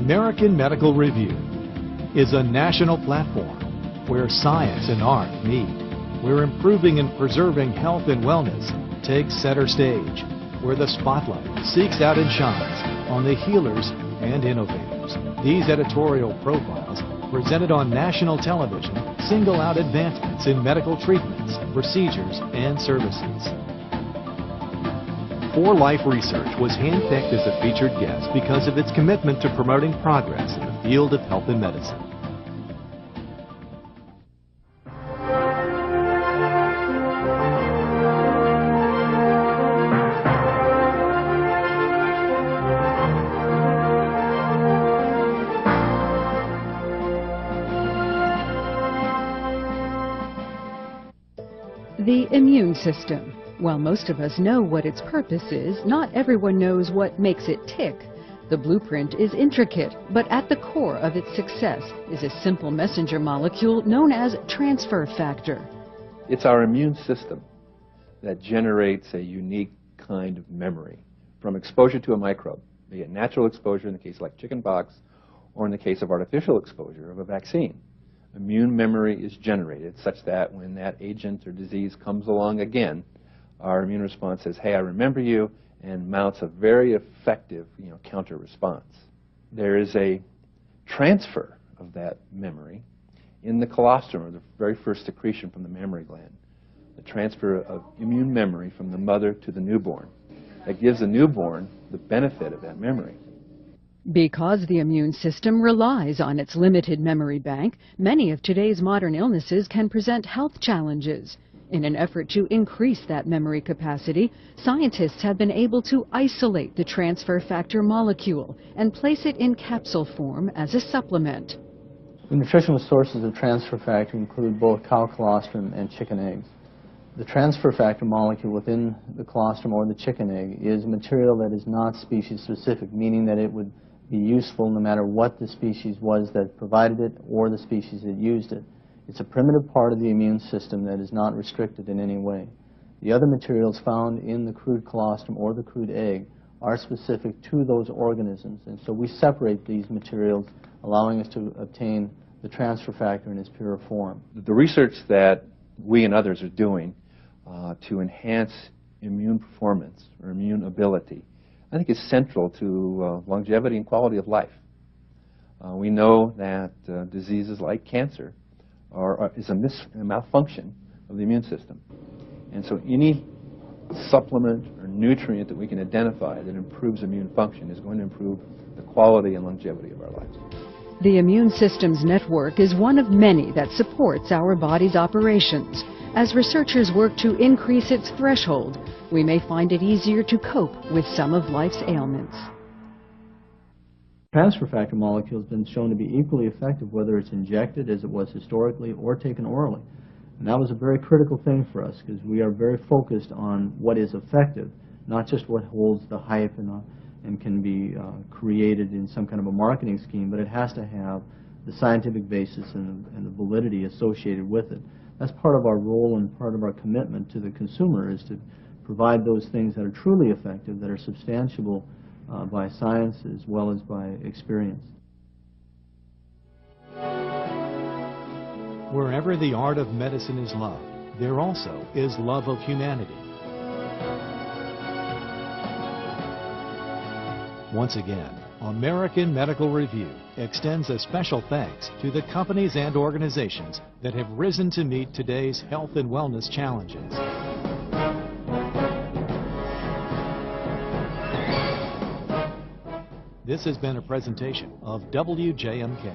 American Medical Review is a national platform where science and art meet, where improving and preserving health and wellness takes center stage, where the spotlight seeks out and shines on the healers and innovators. These editorial profiles, presented on national television, single out advancements in medical treatments, procedures, and services. 4Life Research was handpicked as a featured guest because of its commitment to promoting progress in the field of health and medicine. The immune system. While most of us know what its purpose is, not everyone knows what makes it tick. The blueprint is intricate, but at the core of its success is a simple messenger molecule known as transfer factor. It's our immune system that generates a unique kind of memory from exposure to a microbe, be it natural exposure in the case like chickenpox, or in the case of artificial exposure of a vaccine. Immune memory is generated such that when that agent or disease comes along again, our immune response says, hey, I remember you, and mounts a very effective counter response. There is a transfer of that memory in the colostrum, or the very first secretion from the mammary gland. The transfer of immune memory from the mother to the newborn. That gives the newborn the benefit of that memory. Because the immune system relies on its limited memory bank, many of today's modern illnesses can present health challenges. In an effort to increase that memory capacity, scientists have been able to isolate the transfer factor molecule and place it in capsule form as a supplement. The nutritional sources of transfer factor include both cow colostrum and chicken eggs. The transfer factor molecule within the colostrum or the chicken egg is material that is not species specific, meaning that it would be useful no matter what the species was that provided it or the species that used it. It's a primitive part of the immune system that is not restricted in any way. The other materials found in the crude colostrum or the crude egg are specific to those organisms, and so we separate these materials, allowing us to obtain the transfer factor in its pure form. The research that we and others are doing to enhance immune performance or immune ability, I think, is central to longevity and quality of life. We know that diseases like cancer is a malfunction of the immune system. And so any supplement or nutrient that we can identify that improves immune function is going to improve the quality and longevity of our lives. The immune system's network is one of many that supports our body's operations. As researchers work to increase its threshold, we may find it easier to cope with some of life's ailments. Transfer factor molecule has been shown to be equally effective whether it's injected, as it was historically, or taken orally. And that was a very critical thing for us because we are very focused on what is effective, not just what holds the hype and can be created in some kind of a marketing scheme, but it has to have the scientific basis and the validity associated with it. That's part of our role and part of our commitment to the consumer, is to provide those things that are truly effective, that are substantiable by science as well as by experience. Wherever the art of medicine is loved, there also is love of humanity. Once again, American Medical Review extends a special thanks to the companies and organizations that have risen to meet today's health and wellness challenges. This has been a presentation of WJMK.